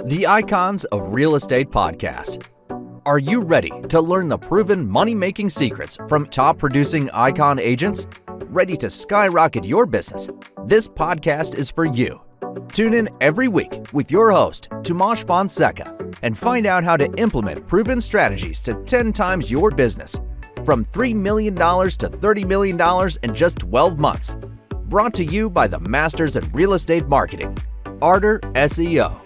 The Icons of Real Estate Podcast. Are you ready to learn the proven money-making secrets from top-producing Icon agents? Ready to skyrocket your business? This podcast is for you. Tune in every week with your host, Tomasz Fonseca, and find out how to implement proven strategies to 10 times your business, from $3 million to $30 million in just 12 months. Brought to you by the Masters in Real Estate Marketing, Arter SEO.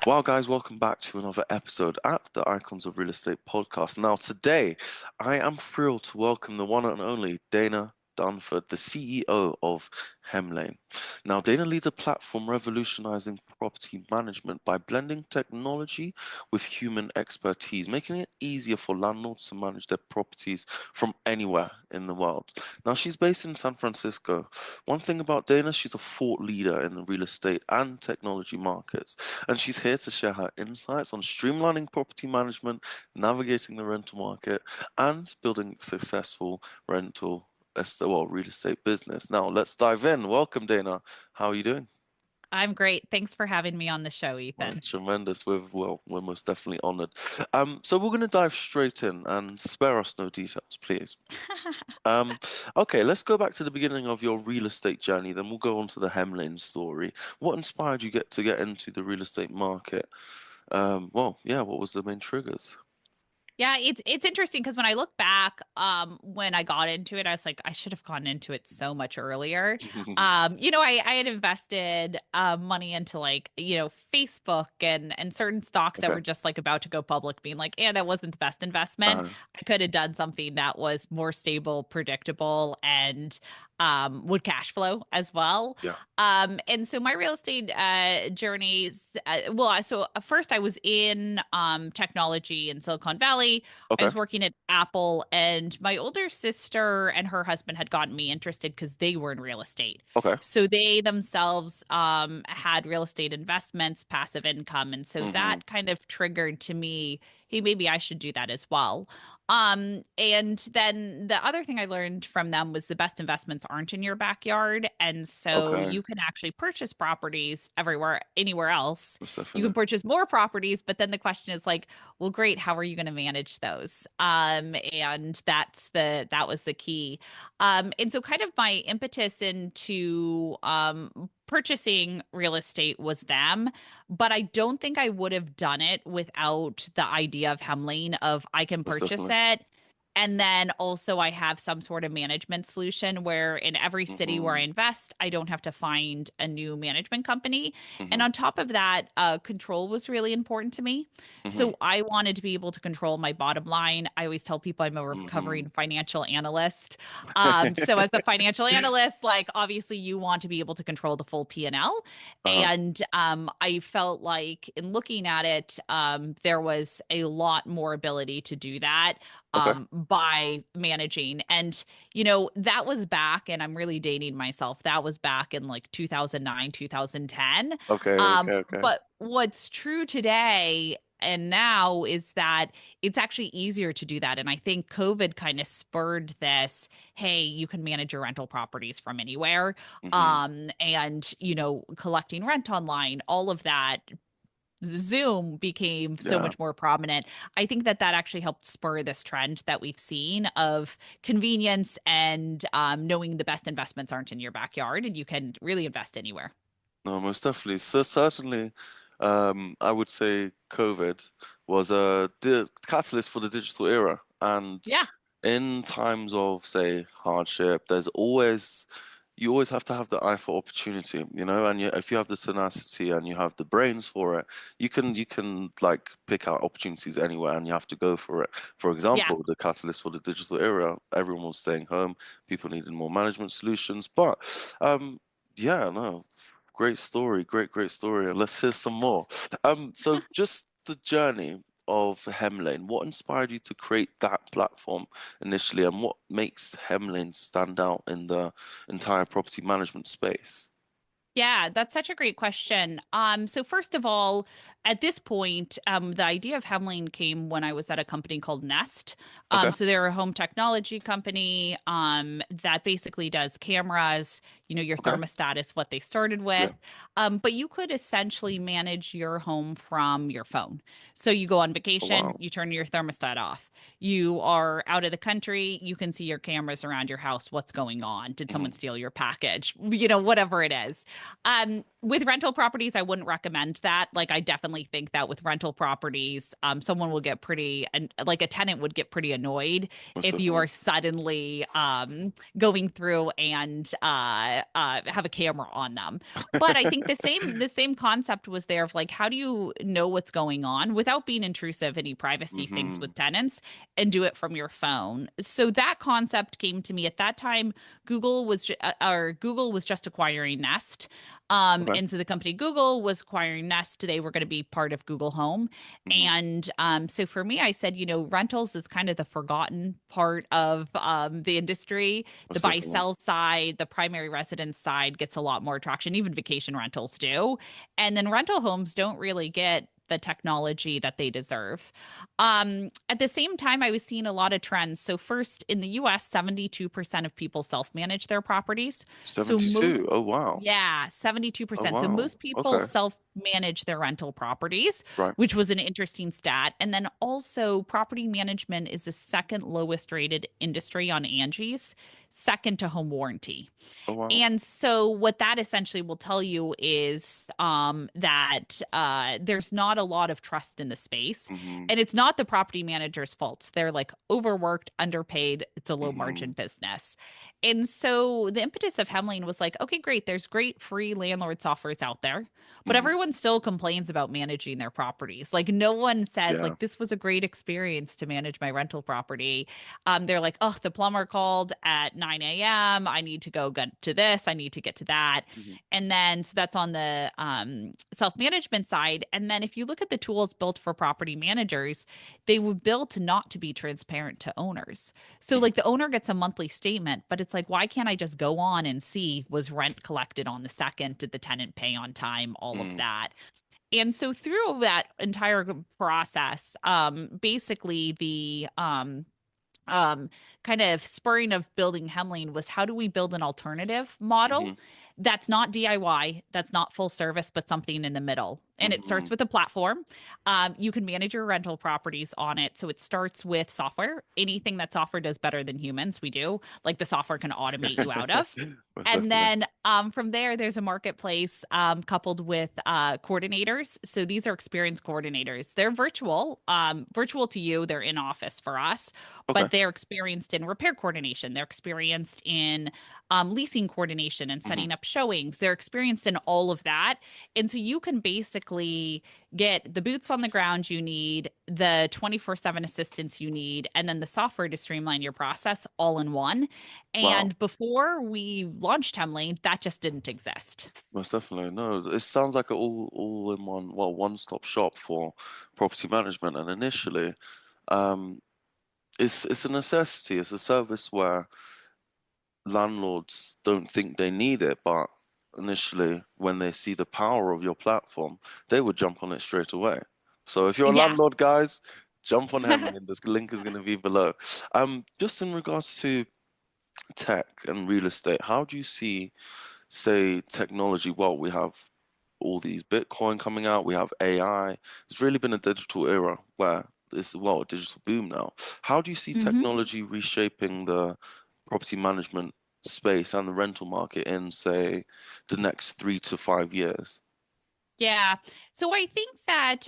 Wow, guys, welcome back to another episode at the Icons of Real Estate podcast. Now, today, I am thrilled to welcome the one and only Dana Dunford, the CEO of Hemlane. Now, Dana leads a platform revolutionizing property management by blending technology with human expertise, making it easier for landlords to manage their properties from anywhere in the world. Now, she's based in San Francisco. One thing about Dana, she's a thought leader in the real estate and technology markets, and she's here to share her insights on streamlining property management, navigating the rental market, and building a successful real estate business. Now, let's dive in. Welcome, Dana. How are you doing? I'm great. Thanks for having me on the show, Ethan. Tremendous. We're most definitely honored. So we're going to dive straight in and spare us no details, please. Okay, let's go back to the beginning of your real estate journey. Then we'll go on to the Hemlane story. What inspired you to get into the real estate market? What was the main triggers? Yeah, it's interesting because when I look back, when I got into it, I was like, I should have gone into it so much earlier. I had invested money into Facebook and certain stocks that were just like about to go public, being like, that wasn't the best investment. I could have done something that was more stable, predictable, and would cash flow as well. Yeah. And so my real estate journey, so first I was in technology in Silicon Valley. I was working at Apple, and my older sister and her husband had gotten me interested because they were in real estate. Okay. So they themselves had real estate investments, passive income. And so that kind of triggered to me, hey, maybe I should do that as well. And then the other thing I learned from them was the best investments aren't in your backyard. And so you can actually purchase properties anywhere else. You can purchase more properties, but then the question is like, well, great, how are you going to manage those? And that was the key. And so kind of my impetus into purchasing real estate was them, but I don't think I would have done it without the idea of Hemlane of I can purchase it. And then also I have some sort of management solution where in every city where I invest, I don't have to find a new management company. And on top of that, control was really important to me. So I wanted to be able to control my bottom line. I always tell people I'm a recovering financial analyst. So as a financial analyst, obviously you want to be able to control the full P&L. And I felt like in looking at it, there was a lot more ability to do that. By managing. And, that was back, and I'm really dating myself. That was back in 2009, 2010. Okay. But what's true today and now is that it's actually easier to do that. And I think COVID kind of spurred this, hey, you can manage your rental properties from anywhere. And, collecting rent online, all of that. Zoom became so much more prominent. I think that actually helped spur this trend that we've seen of convenience and knowing the best investments aren't in your backyard and you can really invest anywhere. No, most definitely. So certainly, I would say COVID was the catalyst for the digital era. And in times of, say, hardship, you always have to have the eye for opportunity, and if you have the tenacity and you have the brains for it, you can pick out opportunities anywhere and you have to go for it. For example, the catalyst for the digital era, everyone was staying home, people needed more management solutions, but great story, great story. Let's hear some more. So just the journey of Hemlane, what inspired you to create that platform initially, and what makes Hemlane stand out in the entire property management space? Yeah, that's such a great question. So first of all, at this point, the idea of Hemlane came when I was at a company called Nest. Okay. So they're a home technology company that basically does cameras. Your Okay. thermostat is what they started with. Yeah. But you could essentially manage your home from your phone. So you go on Oh, vacation, wow. you turn your thermostat off. You are out of the country, you can see your cameras around your house. What's going on? Did someone Hmm. steal your package? Whatever it is. With rental properties, I wouldn't recommend that. Like, I definitely think that with rental properties, someone will get pretty, and like a tenant would get pretty annoyed Most if you are definitely. suddenly going through and have a camera on them. But I think the same concept was there of like, how do you know what's going on without being intrusive, any privacy things Hmm. with tenants, and do it from your phone? So that concept came to me at that time. Google was just acquiring Nest. Okay. And so the company Google was acquiring Nest. They were going to be part of Google Home. Hmm. And so for me, I said, rentals is kind of the forgotten part of the industry. The Most buy definitely. sell side, the primary residence side gets a lot more traction. Even vacation rentals do. And then rental homes don't really get the technology that they deserve. At the same time, I was seeing a lot of trends. So, first, in the US, 72% of people self manage their properties. So, 72. most Oh, wow. yeah, Oh, 72%. So wow. most people Okay. self manage their rental properties, Right. which was an interesting stat. And then also, property management is the second lowest rated industry on Angie's, second to home warranty. Oh, wow. And so, what that essentially will tell you is that there's not a lot of trust in the space. Hmm. And it's not the property manager's faults. They're like overworked, underpaid. It's a low Hmm. margin business. And so, the impetus of Hemlane was like, okay, great. There's great free landlord softwares out there, but Hmm. everyone still complains about managing their properties. Like, no one says, Yeah. like, this was a great experience to manage my rental property. They're like, oh, the plumber called at 9 a.m. I need to go get to this. I need to get to that. Hmm. And then, so that's on the self management side. And then, if you look at the tools built for property managers, they were built not to be transparent to owners. So, Hmm. like, the owner gets a monthly statement, but it's like, why can't I just go on and see was rent collected on the second? Did the tenant pay on time? All of Hmm. that. And so, through that entire process, basically um, kind of spurring of building Hemlane was how do we build an alternative model Hmm. that's not DIY, that's not full service, but something in the middle. And it starts Hmm. with a platform. You can manage your rental properties on it. So it starts with software. Anything that software does better than humans, we do. Like the software can automate you out of. Most And definitely. then from there, there's a marketplace coupled with coordinators. So these are experienced coordinators. They're virtual to you. They're in office for us, Okay. but they're experienced in repair coordination. They're experienced in leasing coordination and Hmm. setting up showings. They're experienced in all of that. And so you can basically get the boots on the ground you need, the 24/7 assistance you need, and then the software to streamline your process all in one. Wow. And before we launched Hemlane, that just didn't exist. Most definitely. No, it sounds like an all in one, well, one-stop shop for property management. And initially, um, it's a necessity. It's a service where landlords don't think they need it, but initially, when they see the power of your platform, they would jump on it straight away. So if you're a Yeah. landlord, guys, jump on Hemlane. This link is going to be below. Just in regards to tech and real estate, how do you see, say, technology? Well, we have all these Bitcoin coming out, we have AI. It's really been a digital era where it's, well, a digital boom now. How do you see hmm technology reshaping the property management space and the rental market in, say, the next 3 to 5 years? Yeah. So I think that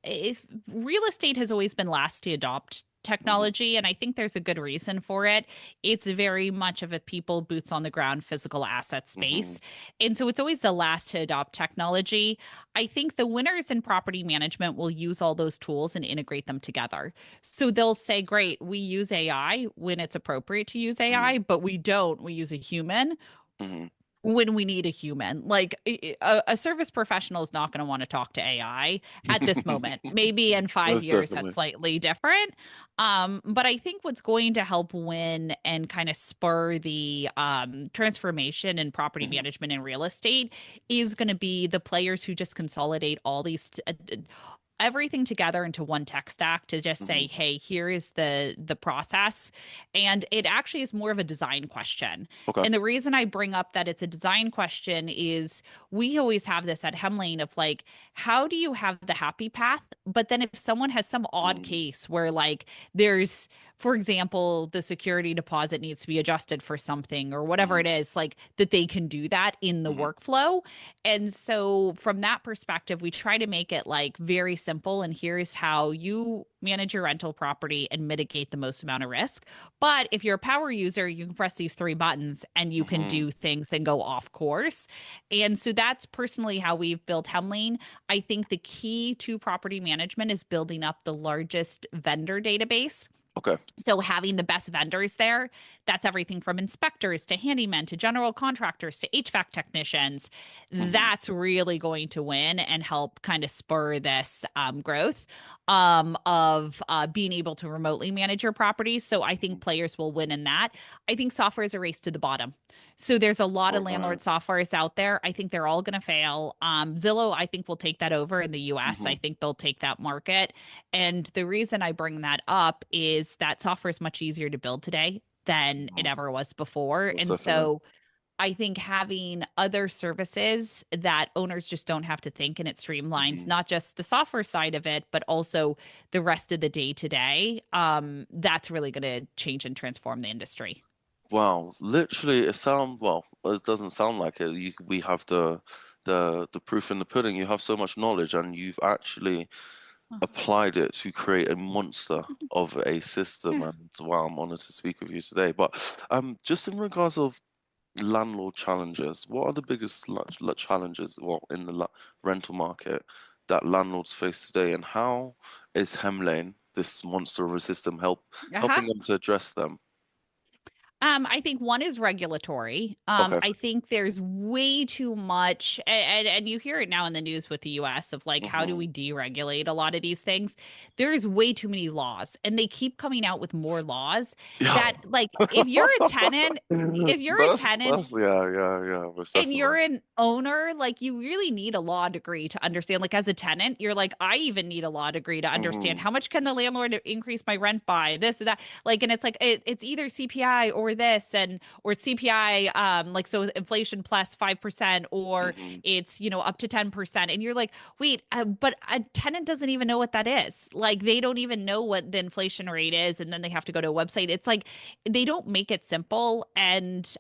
if real estate has always been last to adopt Hmm. technology, and I think there's a good reason for it. It's very much of a people boots on the ground physical asset Hmm. space. And so it's always the last to adopt technology. I think the winners in property management will use all those tools and integrate them together. So they'll say, great, we use AI when it's appropriate to use Hmm. AI, but we don't. We use a human Hmm. when we need a human. Like a service professional is not going to want to talk to AI at this moment. Maybe in 5 years Definitely. that's slightly different. But I think what's going to help win and kind of spur the transformation in property Hmm. management and real estate is going to be the players who just consolidate all these everything together into one tech stack to just Hmm. say, hey, here is the process. And it actually is more of a design question. Okay. And the reason I bring up that it's a design question is we always have this at Hemlane of like, how do you have the happy path? But then if someone has some odd Mm-hmm. case where like there's, for example, the security deposit needs to be adjusted for something or whatever Hmm. it is, like that they can do that in the Hmm. workflow. And so from that perspective, we try to make it like very simple. And here's how you manage your rental property and mitigate the most amount of risk. But if you're a power user, you can press these three buttons and you can Hmm. do things and go off course. And so that's personally how we've built Hemlane. I think the key to property management is building up the largest vendor database. Okay. So having the best vendors there, that's everything from inspectors to handymen to general contractors to HVAC technicians. Hmm. That's really going to win and help kind of spur this growth of being able to remotely manage your properties. So I think players will win in that. I think software is a race to the bottom. So there's a lot of Right. landlord softwares out there. I think they're all going to fail. Zillow, I think, will take that over in the US. Hmm. I think they'll take that market. And the reason I bring that up is that software is much easier to build today than it Hmm. ever was before. Most And definitely. so I think having other services that owners just don't have to think and it streamlines Hmm. not just the software side of it, but also the rest of the day to day. That's really going to change and transform the industry. Wow, literally, it sound well. It doesn't sound like it. We have the proof in the pudding. You have so much knowledge, and you've actually applied it to create a monster of a system. And wow, I'm honored to speak with you today. But just in regards of landlord challenges, what are the biggest challenges, well, in the rental market that landlords face today, and how is Hemlane, this monster of a system, Uh-huh. helping them to address them? I think one is regulatory. Okay. I think there's way too much, and you hear it now in the news with the US of like, how do Hmm. we deregulate a lot of these things? There's way too many laws, and they keep coming out with more laws Yeah. that, like, if you're a tenant That's yeah, yeah, yeah, most and you're definitely. an owner, like you really need a law degree to understand. Like as a tenant, you're like, I even need a law degree to understand Hmm. how much can the landlord increase my rent by this and that. Like, and it's like it's either CPI or this, and or it's CPI, like so inflation plus 5%, or Hmm. it's up to 10%. And you're like, wait, but a tenant doesn't even know what that is. Like they don't even know what the inflation rate is, and then they have to go to a website. It's like they don't make it simple, and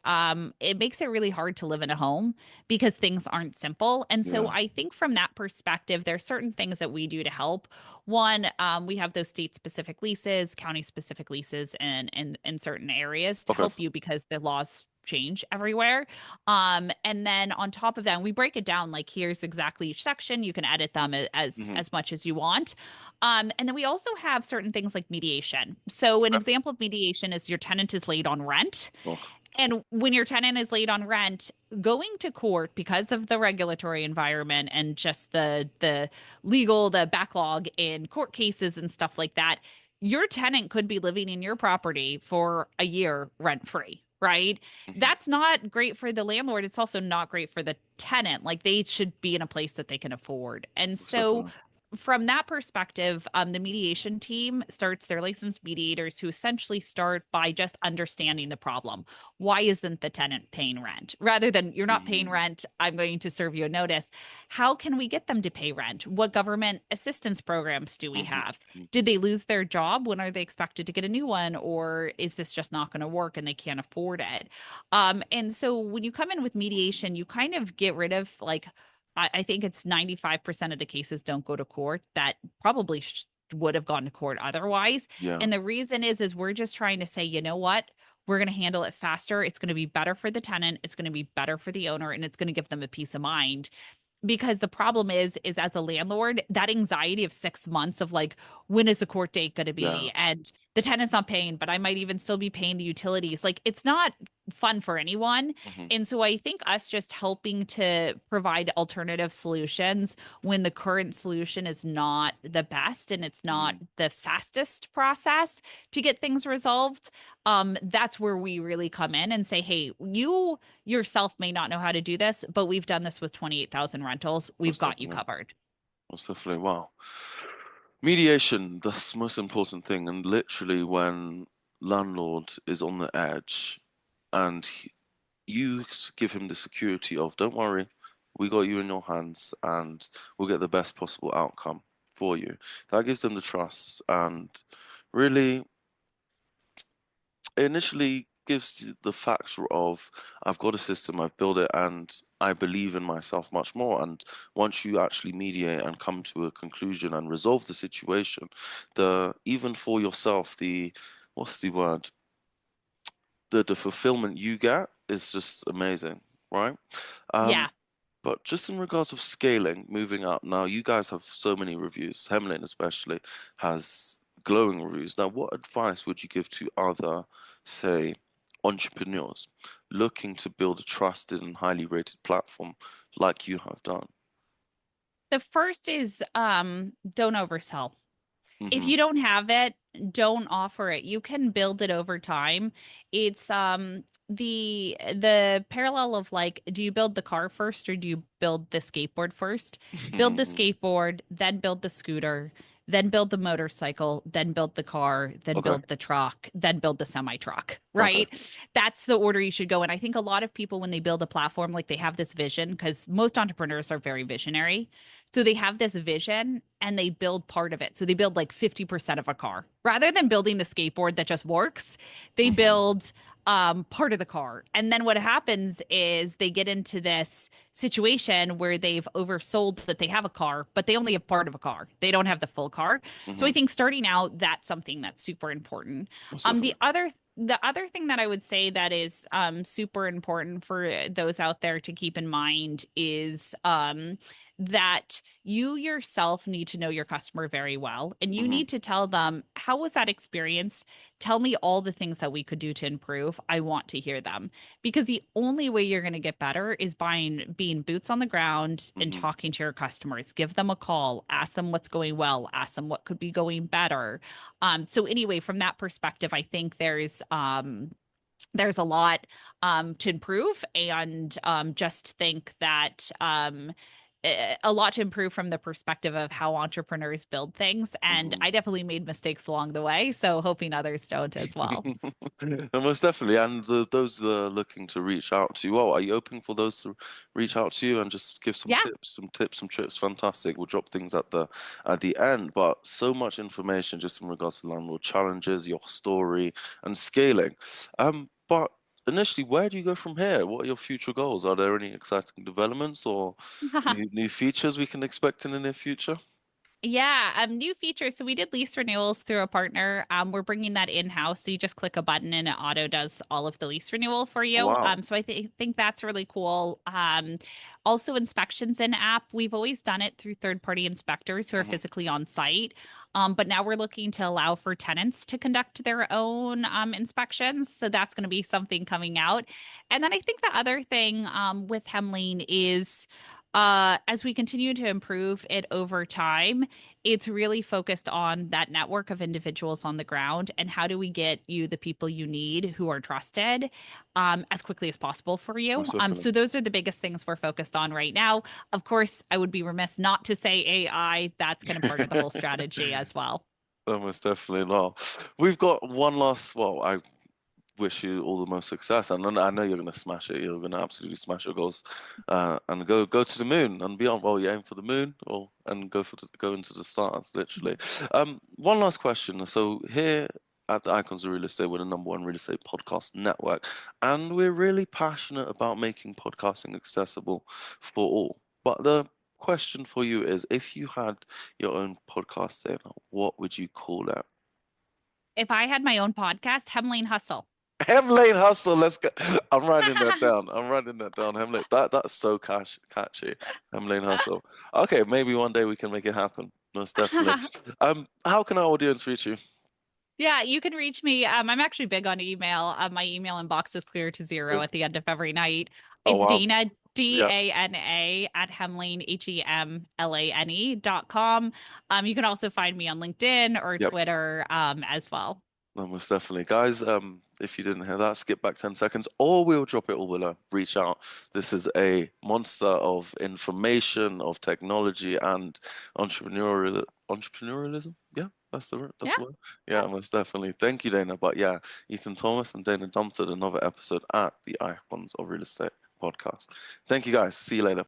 it makes it really hard to live in a home because things aren't simple. And so Yeah. I think from that perspective, there are certain things that we do to help. One, we have those state specific leases, county specific leases, and in certain areas to Okay. help you because the laws change everywhere. And then on top of that, we break it down like here's exactly each section. You can edit them Hmm. as much as you want. And then we also have certain things like mediation. So an Okay. example of mediation is your tenant is late on rent. Oh. And when your tenant is late on rent, going to court because of the regulatory environment and just the backlog in court cases and stuff like that, your tenant could be living in your property for a year rent free, right? Hmm. That's not great for the landlord. It's also not great for the tenant. Like they should be in a place that they can afford. And Most so definitely. from that perspective, the mediation team starts their licensed mediators who essentially start by just understanding the problem. Why isn't the tenant paying rent? Rather than you're not paying Hmm. rent, I'm going to serve you a notice. How can we get them to pay rent? What government assistance programs do we Hmm. have? Hmm. Did they lose their job? When are they expected to get a new one? Or is this just not going to work and they can't afford it? And so when you come in with mediation, you kind of get rid of like I think it's 95% of the cases don't go to court that probably would have gone to court otherwise. Yeah. And the reason is we're just trying to say, you know what? We're going to handle it faster. It's going to be better for the tenant. It's going to be better for the owner, and it's going to give them a peace of mind. Because the problem is as a landlord, that anxiety of 6 months of like, when is the court date going to Yeah. be? And the tenant's not paying, but I might even still be paying the utilities. Like it's not fun for anyone. Hmm. And so I think us just helping to provide alternative solutions when the current solution is not the best and it's not Hmm. the fastest process to get things resolved, that's where we really come in and say, hey, you yourself may not know how to do this, but we've done this with 28,000 rentals. We've Most got you definitely. covered. Most definitely. Wow. Mediation, that's the most important thing. And literally, when landlord is on the edge and you give him the security of, don't worry, we got you in your hands and we'll get the best possible outcome for you. That gives them the trust and really it initially gives you the factor of I've got a system, I've built it, and I believe in myself much more. And once you actually mediate and come to a conclusion and resolve the situation, the even for yourself, the what's the word? The fulfillment you get is just amazing, right? Yeah. Um, but just in regards of scaling, moving up, now you guys have so many reviews. Hemlane especially has glowing reviews. Now, what advice would you give to other, say, entrepreneurs looking to build a trusted and highly rated platform like you have done? The first is don't oversell. If Mm-hmm. you don't have it, don't offer it. You can build it over time. It's the parallel of like, do you build the car first or do you build the skateboard first? Build the skateboard, then build the scooter, then build the motorcycle, then build the car, then Okay. build the truck, then build the semi truck, Okay. right? That's the order you should go. And I think a lot of people, when they build a platform, like they have this vision, because most entrepreneurs are very visionary. So they have this vision and they build part of it. So they build like 50% of a car. Rather than building the skateboard that just works, they Mm-hmm. build part of the car. And then what happens is they get into this situation where they've oversold that they have a car, but they only have part of a car. They don't have the full car. So I Mm-hmm. think starting out, that's something that's super important. Most Um, the definitely. other the other thing that I would say that is super important for those out there to keep in mind is that you yourself need to know your customer very well and you Mm-hmm. need to tell them, how was that experience? Tell me all the things that we could do to improve. I want to hear them, because the only way you're going to get better is by being boots on the ground and Mm-hmm. talking to your customers. Give them a call, ask them what's going well, ask them what could be going better. So anyway, from that perspective, I think there's a lot to improve, and just think that a lot to improve from the perspective of how entrepreneurs build things. And Mm-hmm. I definitely made mistakes along the way, so hoping others don't as well. Most definitely. And those looking to reach out to you, well, are you open for those to reach out to you and just give some Yeah. tips, some trips? Fantastic. We'll drop things at the end, but so much information just in regards to landlord challenges, your story, and scaling. But initially, where do you go from here? What are your future goals? Are there any exciting developments or new features we can expect in the near future? Yeah, new features. So we did lease renewals through a partner. We're bringing that in-house. So you just click a button and it auto does all of the lease renewal for you. Wow. So I think that's really cool. Also inspections in app. We've always done it through third-party inspectors who are Hmm. physically on site. But now we're looking to allow for tenants to conduct their own inspections. So that's going to be something coming out. And then I think the other thing with Hemlane is as we continue to improve it over time, it's really focused on that network of individuals on the ground and how do we get you the people you need who are trusted as quickly as possible for you. Most definitely. So those are the biggest things we're focused on right now. Of course, I would be remiss not to say AI. That's kind of part of the whole strategy as well. Most definitely not. We've got one last. Well, I wish you all the most success, and I know you're going to smash it. You're going to absolutely smash your goals, and go to the moon and beyond. Well, you aim for the moon, or and go into the stars, literally. One last question. So here at the Icons of Real Estate, we're the number one real estate podcast network, and we're really passionate about making podcasting accessible for all. But the question for you is, if you had your own podcast, then what would you call it? If I had my own podcast, Hemlane Hustle. Hemlane Hustle, let's go. I'm writing that down. I'm writing that down. Hemlane. That's so catchy. Hemlane Hustle. Okay, maybe one day we can make it happen. Most definitely. How can our audience reach you? Yeah, you can reach me. I'm actually big on email. My email inbox is clear to zero Good. at the end of every night. Oh It's wow. Dana, Yeah. Dana at Hemlane, HEMLANE.com. You can also find me on LinkedIn or Yep. Twitter as well. No, most definitely. Guys, if you didn't hear that, skip back 10 seconds or we'll drop it all below. Reach out. This is a monster of information, of technology and entrepreneurialism. Yeah, that's Yeah. the word. Yeah, most definitely. Thank you, Dana. But yeah, Ethan Thomas and Dana Dunford, another episode at the Icons of Real Estate podcast. Thank you guys. See you later.